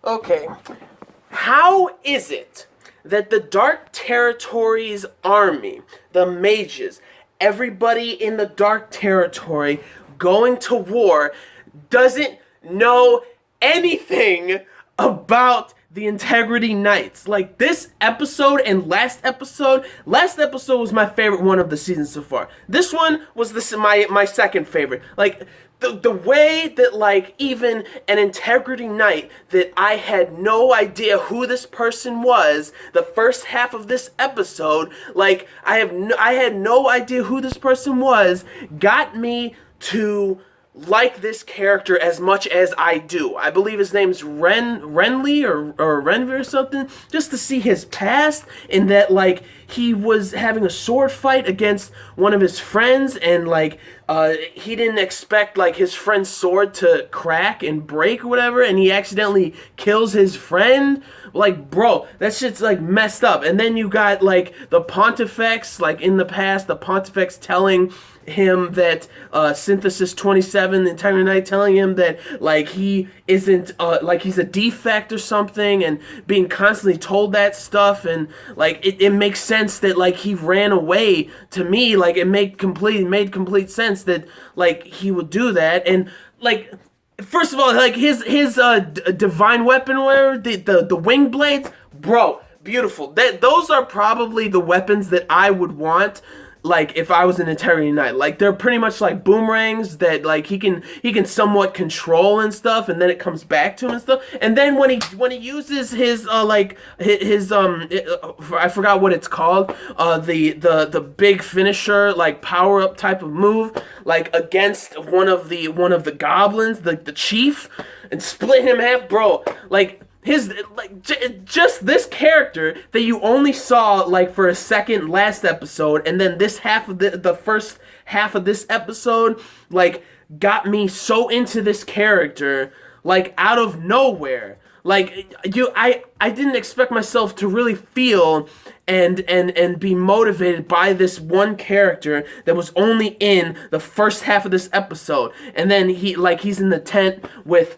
Okay. How is it that the Dark Territory's army, the mages, everybody in the Dark Territory going to war doesn't know anything about the Integrity Knights? Like, this episode and last episode was my favorite one of the season so far. This one was my second favorite. Like, the way that, like, even an Integrity Knight that I had no idea who this person was, the first half of this episode, like, I had no idea who this person was, got me to like this character as much as I do. I believe his name's Renly or Renly or something, just to see his past, in that, like, he was having a sword fight against one of his friends, and, like, he didn't expect, like, his friend's sword to crack and break or whatever, and he accidentally kills his friend. Like, bro, that shit's, like, messed up. And then you got, like, the Pontifex, like, in the past, the Pontifex telling him that, Synthesis 27, the Integrity Knight, telling him that, like, he isn't, like, he's a defect or something, and being constantly told that stuff, and, like, it makes sense that, like, he ran away. To me, like, it made complete sense that, like, he would do that. And, like, first of all, like, his divine weapon, or whatever, the wing blades, bro, beautiful. Those are probably the weapons that I would want, like, if I was an Integrity Knight. Like, they're pretty much like boomerangs that, like, he can somewhat control and stuff, and then it comes back to him and stuff. And then when he uses his I forgot what it's called, the big finisher, like, power up type of move, like, against one of the goblins, the chief, and split him in half, bro. Like, just this character that you only saw, like, for a second last episode, and then this half of the first half of this episode, like, got me so into this character, like, out of nowhere. Like, I didn't expect myself to really feel and be motivated by this one character that was only in the first half of this episode. And then he's in the tent with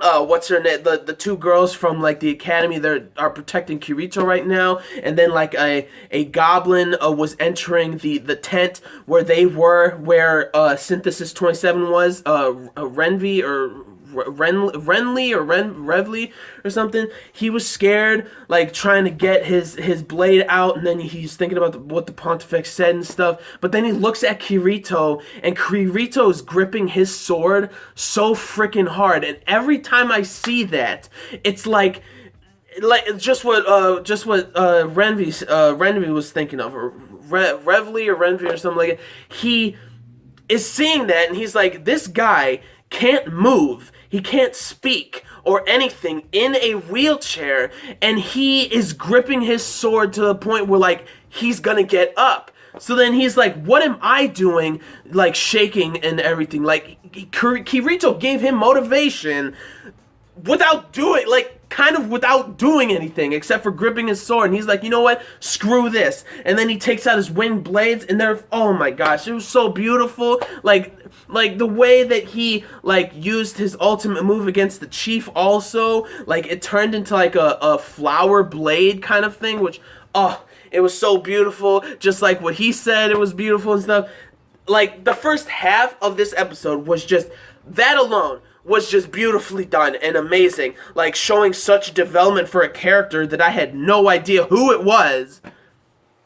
what's her name? The two girls from, like, the academy that are protecting Kirito right now, and then, like, a goblin was entering the tent where they were, where Synthesis 27 was, Renly or something. He was scared, like, trying to get his blade out, and then he's thinking about what the Pontifex said and stuff. But then he looks at Kirito, and Kirito is gripping his sword so freaking hard. And every time I see that, it's like just what Renly was thinking of, or Renly or something like that. He is seeing that, and he's like, this guy can't move, he can't speak or anything, in a wheelchair, and he is gripping his sword to the point where, like, he's gonna get up. So then he's like, what am I doing, like, shaking and everything? Like, Kirito gave him motivation without doing anything except for gripping his sword, and he's like, you know what, screw this. And then he takes out his winged blades, and they're, oh my gosh, it was so beautiful. Like the way that he, like, used his ultimate move against the chief also, like, it turned into, like, a flower blade kind of thing, which, it was so beautiful. Just like what he said, it was beautiful and stuff. Like, the first half of this episode was just, that alone was just beautifully done and amazing. Like, showing such development for a character that I had no idea who it was.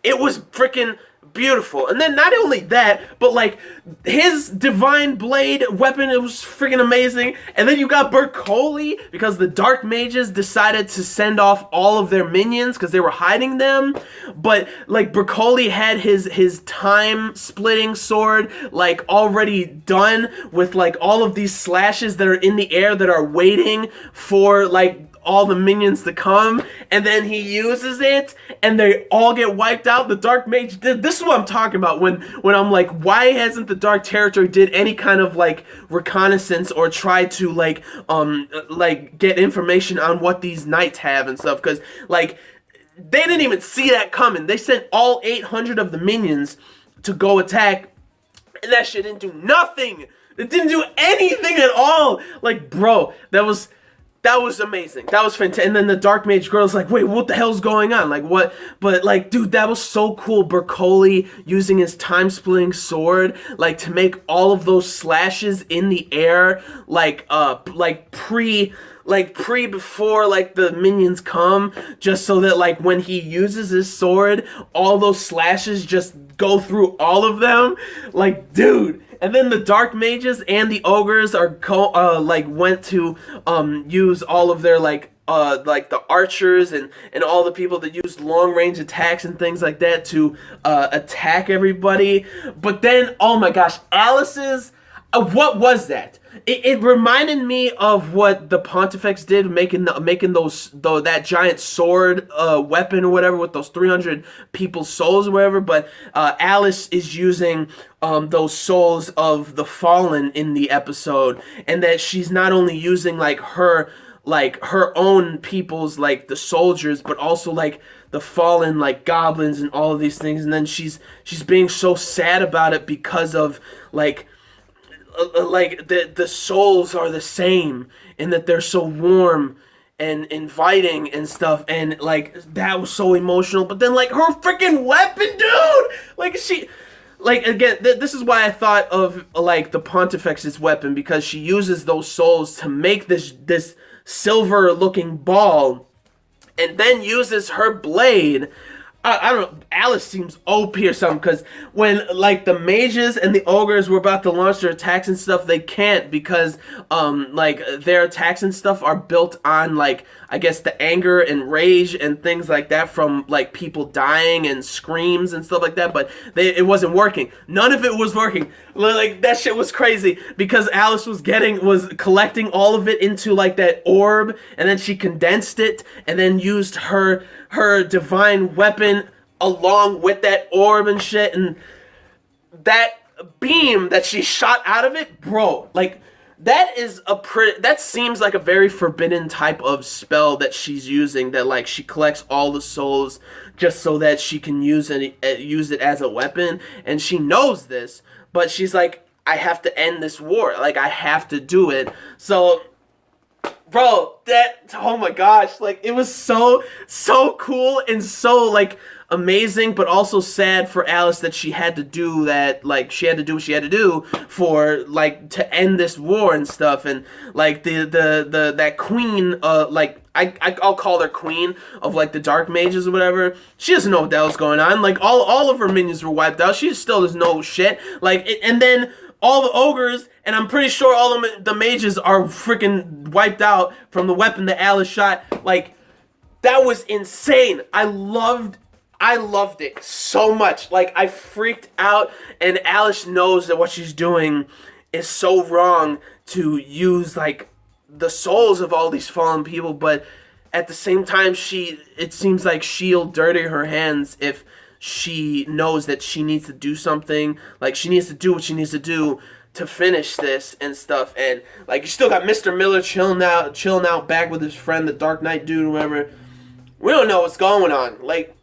It was freaking beautiful. And then not only that, but, like, his divine blade weapon, it was freaking amazing. And then you got Bercoli, because the dark mages decided to send off all of their minions because they were hiding them. But, like, Bercoli had his time splitting sword, like, already done with, like, all of these slashes that are in the air that are waiting for, like, all the minions to come, and then he uses it, and they all get wiped out. The Dark Mage did. This is what I'm talking about when I'm like, why hasn't the Dark Territory did any kind of, like, reconnaissance or try to, like get information on what these knights have and stuff? Because, like, they didn't even see that coming. They sent all 800 of the minions to go attack, and that shit didn't do nothing. It didn't do anything at all. Like, bro, that was That was amazing. That was fantastic. And then the Dark Mage girl's like, wait, what the hell's going on? Like, what? But, like, dude, that was so cool. Bercoli using his time-splitting sword, like, to make all of those slashes in the air, before, like, the minions come, just so that, like, when he uses his sword, all those slashes just go through all of them. Like, dude. And then the Dark Mages and the Ogres are went to use all of their like the archers and all the people that used long range attacks and things like that to attack everybody. But then, oh my gosh, Alice's what was that? It reminded me of what the Pontifex did, making that giant sword weapon or whatever with those 300 people's souls or whatever. But Alice is using those souls of the fallen in the episode, and that she's not only using like her own people's, like the soldiers, but also like the fallen, like goblins and all of these things. And then she's being so sad about it because of like the souls are the same, and that they're so warm and inviting and stuff, and like that was so emotional. But then like her freaking weapon, dude, like she, like again, this is why I thought of like the Pontifex's weapon, because she uses those souls to make this silver looking ball, and then uses her blade. I don't know, Alice seems OP or something, because when, like, the mages and the ogres were about to launch their attacks and stuff, they can't, because, their attacks and stuff are built on, like, I guess the anger and rage and things like that from, like, people dying and screams and stuff like that, but it wasn't working. None of it was working. Like, that shit was crazy, because Alice was collecting all of it into, like, that orb, and then she condensed it, and then used her divine weapon along with that orb and shit, and that beam that she shot out of it, bro, like, that seems like a very forbidden type of spell that she's using, that like she collects all the souls just so that she can use it as a weapon, and she knows this, but she's like, I have to end this war, like I have to do it. So bro, oh my gosh, like, it was so cool and so, like, amazing, but also sad for Alice that she had to do that, like, she had to do what she had to do for, like, to end this war and stuff, and, like, that queen, I'll call her queen of, like, the Dark Mages or whatever, she doesn't know what the hell's going on, like, all of her minions were wiped out, she still doesn't know shit, like, and then all the ogres, and I'm pretty sure all the mages are freaking wiped out from the weapon that Alice shot. Like, that was insane. I loved it so much. Like, I freaked out, and Alice knows that what she's doing is so wrong, to use, like, the souls of all these fallen people, but at the same time, it seems like she'll dirty her hands if she knows that she needs to do something, like she needs to do what she needs to do to finish this and stuff. And like, you still got Mr. Miller chilling out back with his friend, the Dark Knight dude, or whatever. We don't know what's going on. Like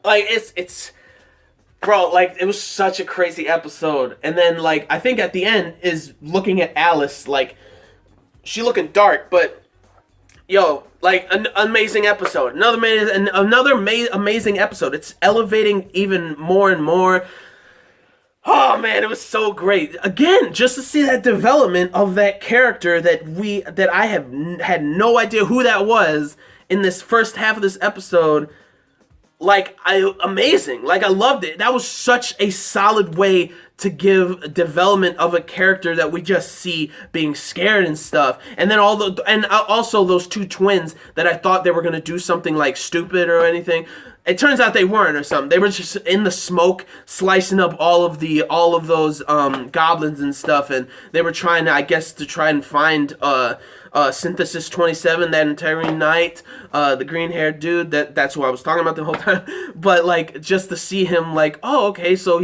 it's bro, like, it was such a crazy episode. And then, like, I think at the end is looking at Alice, like, she looking dark, but yo, like, an amazing episode. Another amazing episode. It's elevating even more and more. Oh man, it was so great. Again, just to see that development of that character that I have had no idea who that was in this first half of this episode. Like, amazing. Like, I loved it. That was such a solid way to give development of a character that we just see being scared and stuff. And then also those two twins that I thought they were going to do something, like, stupid or anything. It turns out they weren't or something. They were just in the smoke, slicing up all of those goblins and stuff, and they were trying to, I guess, to try and find Synthesis 27, that Interring Knight, the green-haired dude. That's who I was talking about the whole time. But like, just to see him, like, oh, okay, so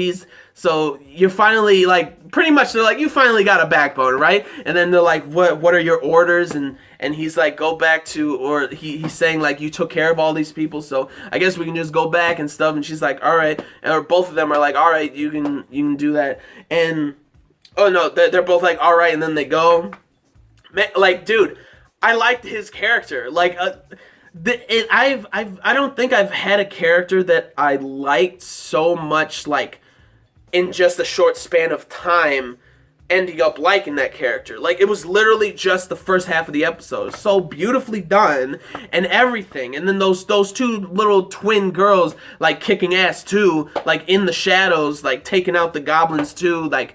you're finally, like, pretty much they're like, you finally got a backbone, right? And then they're like, what are your orders? And he's like, go back to, or he's saying, like, you took care of all these people, so I guess we can just go back and stuff. And she's like, all right. Or both of them are like, all right, you can do that. And, oh no, they're both like, all right, and then they go. Man, like, dude, I liked his character. Like, I don't think I've had a character that I liked so much, like, in just a short span of time, ending up liking that character. Like, it was literally just the first half of the episode. So beautifully done and everything. And then those two little twin girls, like, kicking ass too, like, in the shadows, like, taking out the goblins too, like,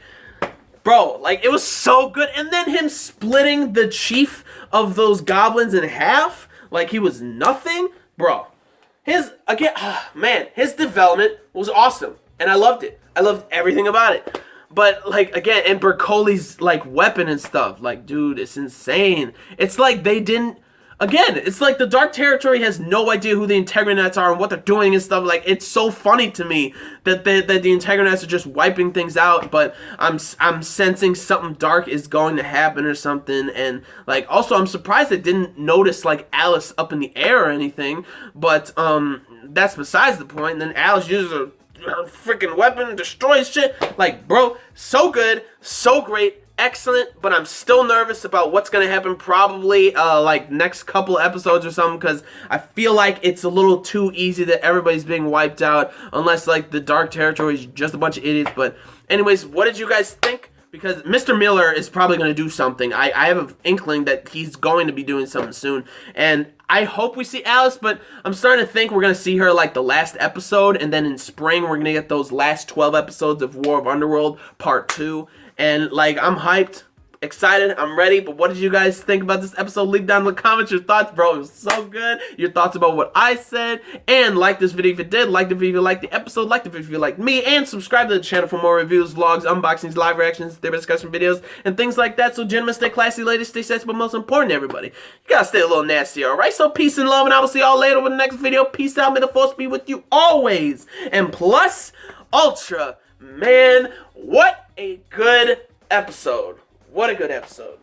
bro, like, it was so good. And then him splitting the chief of those goblins in half, like he was nothing, bro. His development was awesome. And I loved it. I loved everything about it. But, like, again, and Bercoli's, like, weapon and stuff, like, dude, it's insane. It's like they didn't, again, it's like the Dark Territory has no idea who the Integranets are and what they're doing and stuff. Like, it's so funny to me that the Integranets are just wiping things out, but I'm sensing something dark is going to happen or something. And, like, also, I'm surprised they didn't notice, like, Alice up in the air or anything, but, that's besides the point. And then Alice uses her freaking weapon, destroys shit. Like, bro, so good, so great, excellent, but I'm still nervous about what's gonna happen probably like next couple episodes or something, because I feel like it's a little too easy that everybody's being wiped out, unless like the Dark Territory is just a bunch of idiots. But anyways, what did you guys think? Because Mr. Miller is probably going to do something. I have an inkling that he's going to be doing something soon. And I hope we see Alice, but I'm starting to think we're going to see her like the last episode. And then in spring, we're going to get those last 12 episodes of War of Underworld Part 2. And like, I'm hyped, excited, I'm ready. But what did you guys think about this episode? Leave down in the comments your thoughts, bro. It was so good. Your thoughts about what I said. And like this video if you did. Like the video if you liked the episode. Like the video if you liked me. And subscribe to the channel for more reviews, vlogs, unboxings, live reactions, theory discussion videos, and things like that. So gentlemen, stay classy, ladies, stay safe, but most important, everybody, you gotta stay a little nasty, alright? So peace and love, and I will see y'all later with the next video. Peace out. May the force be with you always. And plus, ultra, man, what a good episode. What a good episode.